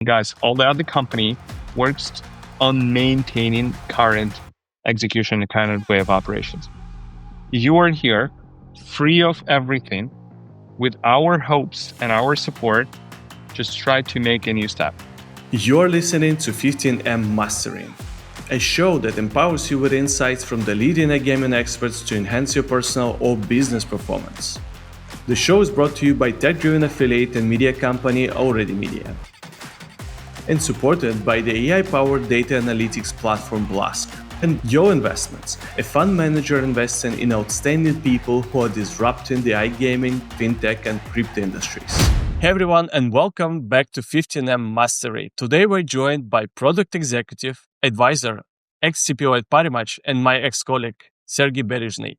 Guys, all the other company works on maintaining current execution and current way of operations. You are here free of everything with our hopes and our support. Just try to make a new step. You're listening to 15M Mastering, a show that empowers you with insights from the leading iGaming experts to enhance your personal or business performance. The show is brought to you by tech-driven affiliate and media company Already Media, and supported by the AI-powered data analytics platform Blask. And Yo Investments, a fund manager investing in outstanding people who are disrupting the iGaming, fintech, and crypto industries. Hey everyone, and welcome back to 15M Mastery. Today we're joined by product executive, advisor, ex-CPO at Parimatch, and my ex-colleague, Serhiy Berezhnyy.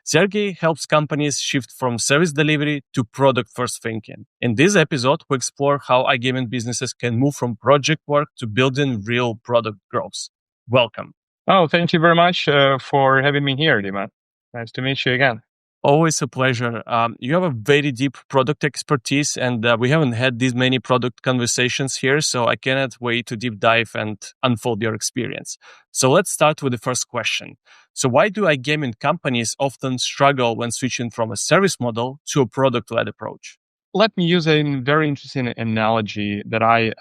Serhiy helps companies shift from service delivery to product-first thinking. In this episode, we explore how iGaming businesses can move from project work to building real product growth. Welcome. Oh, thank you very much for having me here, Dima. Nice to meet you again. Always a pleasure. You have a very deep product expertise, and we haven't had these many product conversations here, so I cannot wait to deep dive and unfold your experience. So let's start with the first question. So why do iGaming companies often struggle when switching from a service model to a product-led approach? Let me use a very interesting analogy that I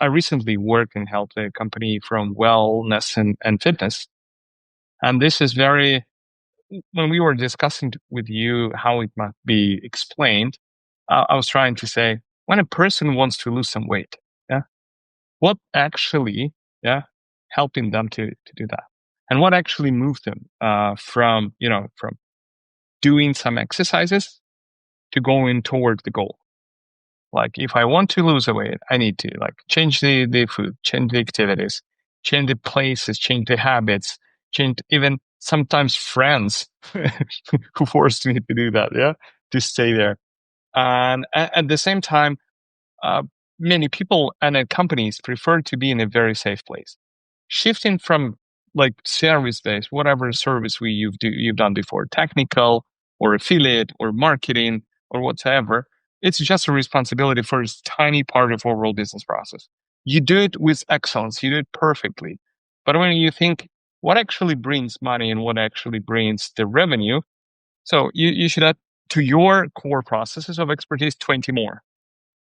recently worked and helped a company from wellness and fitness. And this is when we were discussing with you how it might be explained, I was trying to say, when a person wants to lose some weight, what actually, helping them to do that? And what actually moved them from doing some exercises to going toward the goal? Like, if I want to lose a weight, I need to change the food, change the activities, change the places, change the habits, change even sometimes friends who forced me to do that, to stay there. And at the same time, many people and companies prefer to be in a very safe place. Shifting from service-based, whatever service you've done before, technical or affiliate or marketing or whatever, it's just a responsibility for a tiny part of overall business process. You do it with excellence, you do it perfectly. But when you think what actually brings money and what actually brings the revenue, so you should add to your core processes of expertise 20 more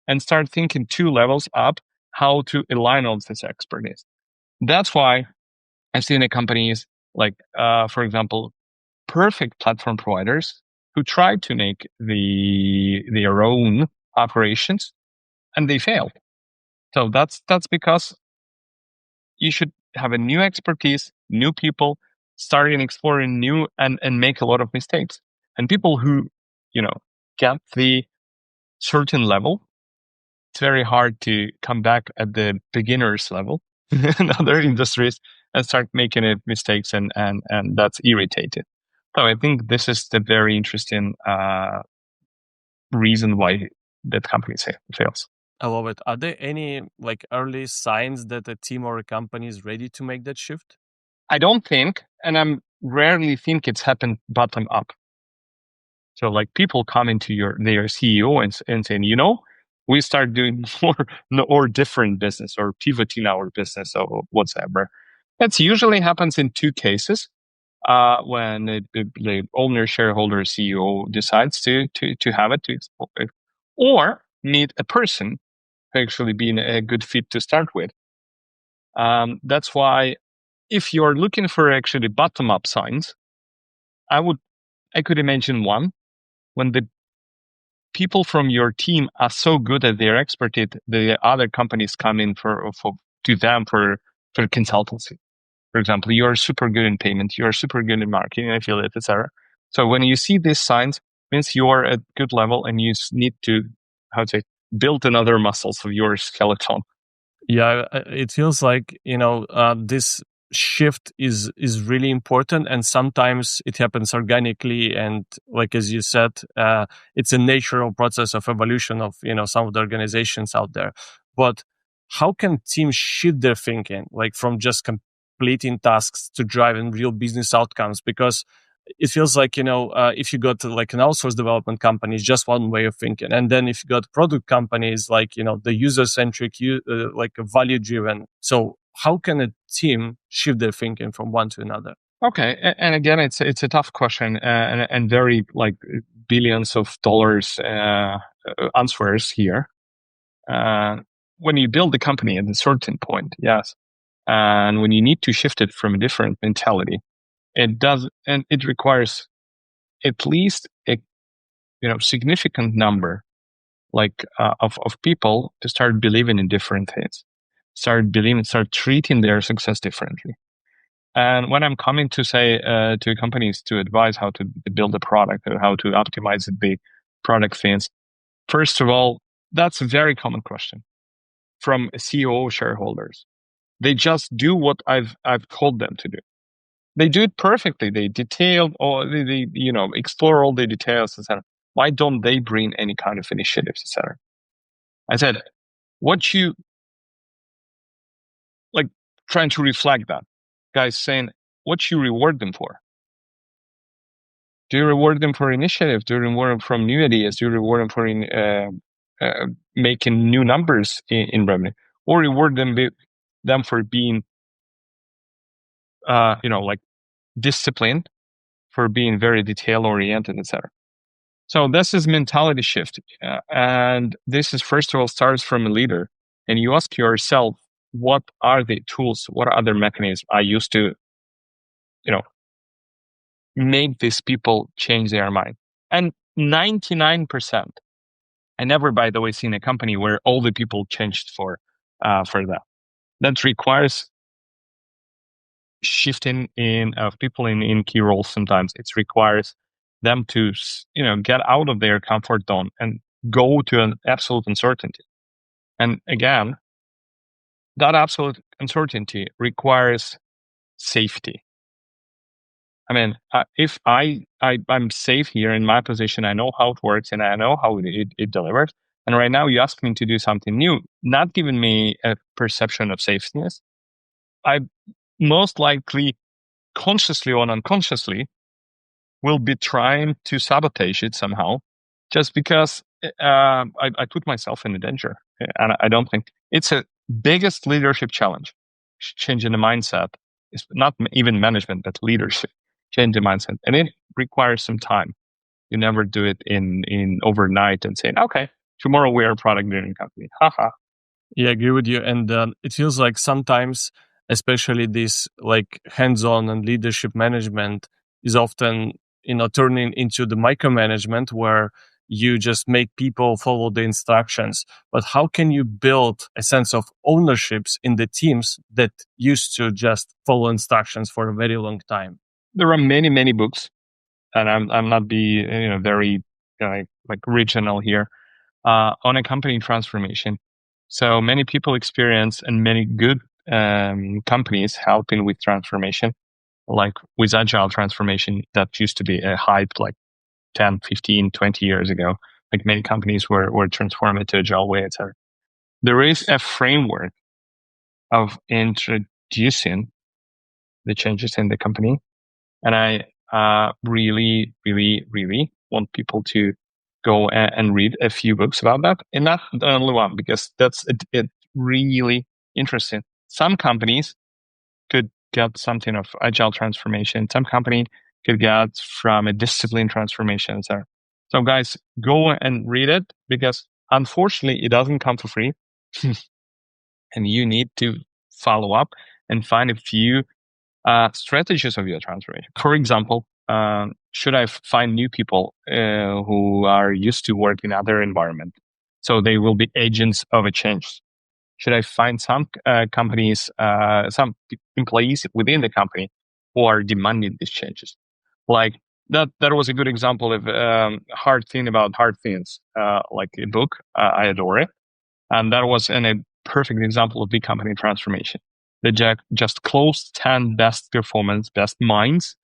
and start thinking 2 levels up how to align all this expertise. That's why I've seen companies for example, perfect platform providers who tried to make their own operations and they failed. So that's because you should have a new expertise, new people, starting exploring new and make a lot of mistakes. And people who, get the certain level, it's very hard to come back at the beginner's level in other industries and start making mistakes and that's irritated. So I think this is the very interesting reason why that company fails. I love it. Are there any early signs that a team or a company is ready to make that shift? I don't think, and I rarely think it's happened bottom up. So people come into their CEO and saying, we start doing more or different business or pivoting our business or whatever. That usually happens in 2 cases. When the owner, shareholder, CEO decides to have it, to explore it, or need a person who actually being a good fit to start with. That's why if you're looking for actually bottom-up signs, I could imagine one when the people from your team are so good at their expertise, the other companies come in to them for consultancy. For example, you are super good in payment, you are super good in marketing, affiliate, etc. So when you see these signs, means you are at good level and you need to, build another muscles of your skeleton. Yeah, it feels like, this shift is really important, and sometimes it happens organically, and as you said, it's a natural process of evolution of some of the organizations out there. But how can teams shift their thinking from just completing tasks to driving real business outcomes? Because it feels like, if you got like an outsourced development company, it's just one way of thinking, and then if you got product companies, like the user centric, like value driven. So how can a team shift their thinking from one to another? Okay, and again, it's a tough question, and very like billions of dollars answers here. When you build a company at a certain point, yes, and when you need to shift it from a different mentality, it does, and it requires at least a significant number of people to start believing in different things, start treating their success differently. And when I'm coming to say to companies to advise how to build a product or how to optimize the product things, first of all, that's a very common question from CEO shareholders. They just do what I've told them to do. They do it perfectly. They detail or they explore all the details, etc. Why don't they bring any kind of initiatives, etc.? I said, what you like trying to reflect that, guys saying what you reward them for. Do you reward them for initiative? Do you reward them from new ideas? Do you reward them for making new numbers in revenue, or reward them for being, like disciplined, for being very detail oriented, etc. So this is mentality shift, and this is first of all starts from a leader, and you ask yourself, what are the tools? What are other mechanisms I used to, make these people change their mind? And 99%. I never, by the way, seen a company where all the people changed for that. That requires shifting in of people in key roles. Sometimes it requires them to get out of their comfort zone and go to an absolute uncertainty. And again, that absolute uncertainty requires safety. I mean, if I'm safe here in my position, I know how it works and I know how it delivers. And right now, you ask me to do something new, not giving me a perception of safeness. I most likely, consciously or unconsciously, will be trying to sabotage it somehow, just because I put myself in a danger. And I don't think it's a biggest leadership challenge. Changing the mindset is not even management, but leadership. Change the mindset, and it requires some time. You never do it in overnight and saying, "Okay, tomorrow we are a product driven company." Haha. Yeah, I agree with you. And it feels like sometimes, especially this like hands-on and leadership management is often, turning into the micromanagement where you just make people follow the instructions. But how can you build a sense of ownerships in the teams that used to just follow instructions for a very long time? There are many books, and I'm not be very like regional here on a company transformation. So many people experience, and many good companies helping with transformation, like with agile transformation that used to be a hype like 10, 15, 20 years ago. Like many companies were transformed to agile way, etc. There is a framework of introducing the changes in the company. And I really, really, really want people to go and read a few books about that. And not the only one, because that's it really interesting. Some companies could get something of agile transformation. Some company could get from a discipline transformation. So guys, go and read it, because unfortunately it doesn't come for free. And you need to follow up and find a few strategies of your transformation. For example, should I find new people who are used to work in other environment, so they will be agents of a change? Should I find some companies, some employees within the company who are demanding these changes? Like that was a good example of hard thing about hard things, like a book. I adore it. And that was a perfect example of big company transformation. They just closed 10 best performance, best minds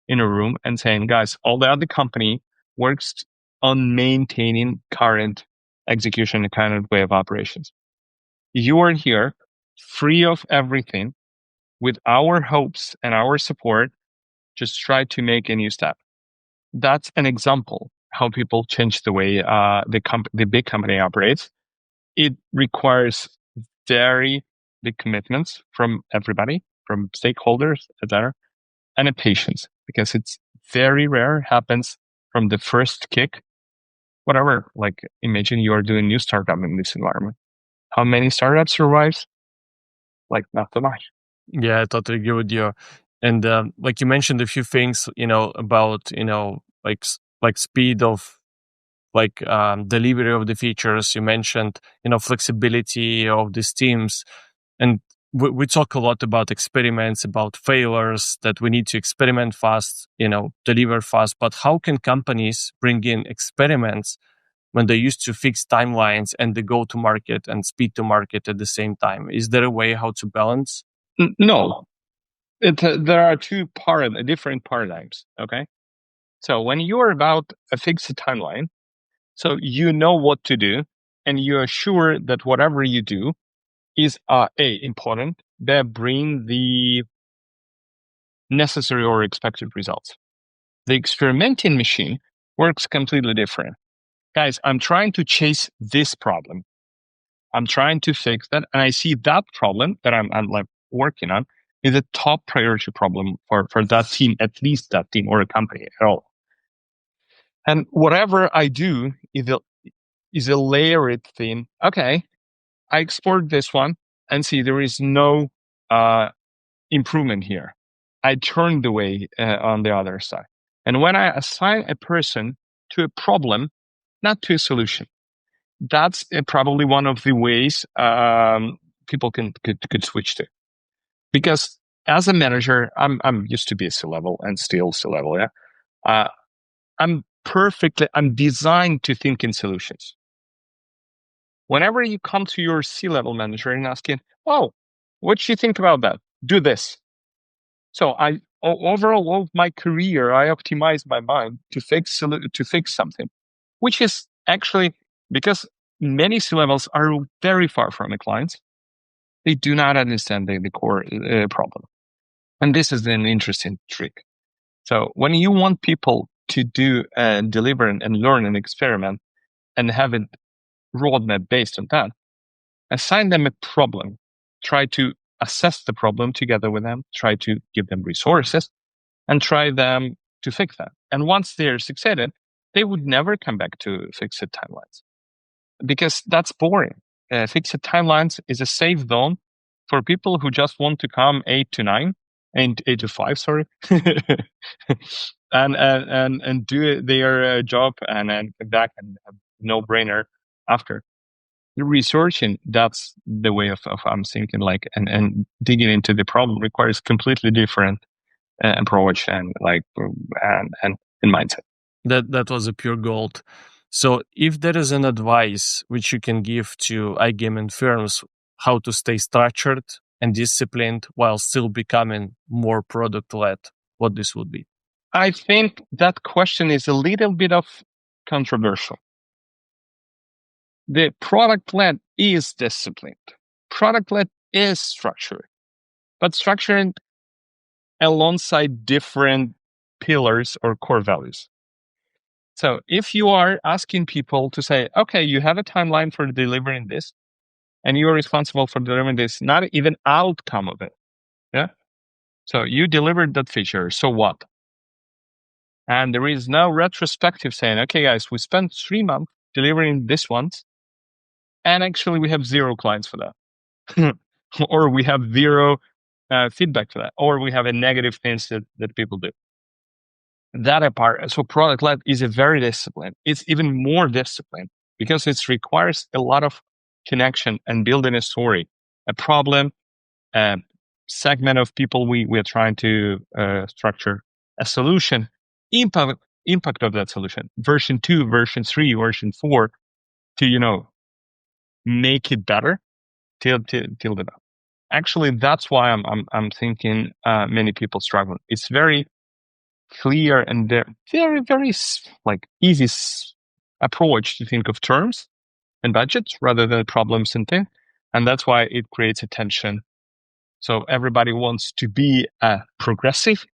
in a room and saying, guys, all the other company works on maintaining current execution and current way of operations. You are here free of everything with our hopes and our support just try to make a new step. That's an example how people change the way the big company operates. It requires very big commitments from everybody, from stakeholders, etc., and a patience, because it's very rare happens from the first kick. Whatever, like imagine you are doing new startup in this environment. How many startups survives? Like not so much. Yeah, I totally agree with you. And like you mentioned a few things, about like speed of delivery of the features. You mentioned flexibility of these teams, and we talk a lot about experiments, about failures, that we need to experiment fast, deliver fast. But how can companies bring in experiments when they used to fix timelines and the go to market and speed to market at the same time? Is there a way how to balance? No, there are different paradigms. Okay, so when you are about a fixed timeline, so you know what to do, and you are sure that whatever you do is important, that bring the necessary or expected results. The experimenting machine works completely different. Guys, I'm trying to chase this problem. I'm trying to fix that, and I see that problem that I'm like working on is a top priority problem for that team, at least that team or a company at all. And whatever I do is a layered thing. Okay, I export this one and see there is no improvement here. I turn the way on the other side. And when I assign a person to a problem, not to a solution, that's probably one of the ways people could switch to. Because as a manager, I'm used to be a C-level and still C-level. Yeah, I'm designed to think in solutions. Whenever you come to your C-level manager and asking, "Oh, what do you think about that? Do this." So overall of my career, I optimize my mind to fix something, which is actually because many C-levels are very far from the clients. They do not understand the core problem. And this is an interesting trick. So when you want people to do and deliver and learn and experiment and have a roadmap based on that, assign them a problem, try to assess the problem together with them, try to give them resources, and try them to fix that. And once they're succeeded, they would never come back to fixed timelines because that's boring. Fixed timelines is a safe zone for people who just want to come 8 to 9 and 8 to 5, sorry, and do their job and then come back and have no brainer after. The researching, that's the way of I'm thinking, like, and digging into the problem requires completely different approach and and mindset. That was a pure gold. So if there is an advice which you can give to iGaming firms how to stay structured and disciplined while still becoming more product led, what this would be? I think that question is a little bit of controversial. The product led is disciplined. Product led is structured, but structured alongside different pillars or core values. So if you are asking people to say, okay, you have a timeline for delivering this, and you are responsible for delivering this, not even outcome of it. Yeah. So you delivered that feature. So what? And there is no retrospective saying, okay, guys, we spent 3 months delivering this once, and actually we have 0 clients for that. Or we have 0 feedback for that. Or we have a negative things that people do. That apart, so product led is a very disciplined. It's even more disciplined because it requires a lot of connection and building a story, a problem, a segment of people we are trying to structure, a solution, impact of that solution, version 2, version 3, version 4, to make it better till the done. Actually, that's why I'm thinking many people struggle. It's very clear and very, very like easy approach to think of terms and budgets rather than problems and things. And that's why it creates a tension. So everybody wants to be progressive,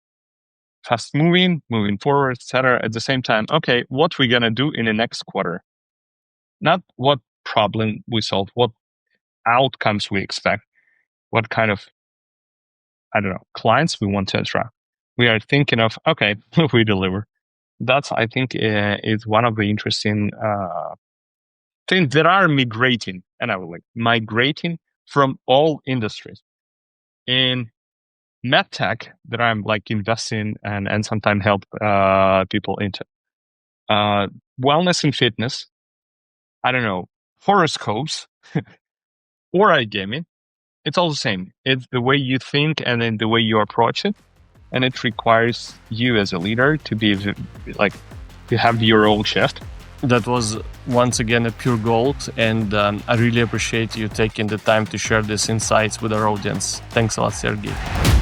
fast moving forward, etc. At the same time, okay, what we're gonna do in the next quarter, not what problem we solve, what outcomes we expect, what kind of, I don't know, clients we want to attract. We are thinking of, okay, we deliver. That's, I think, is one of the interesting things that are migrating, and I would like migrating from all industries. In medtech that I'm like investing and sometimes help people into, wellness and fitness, I don't know, horoscopes or iGaming, it's all the same. It's the way you think and then the way you approach it. And it requires you as a leader to be like, to have your own shift. That was once again a pure gold, and I really appreciate you taking the time to share these insights with our audience. Thanks a lot, Serhiy.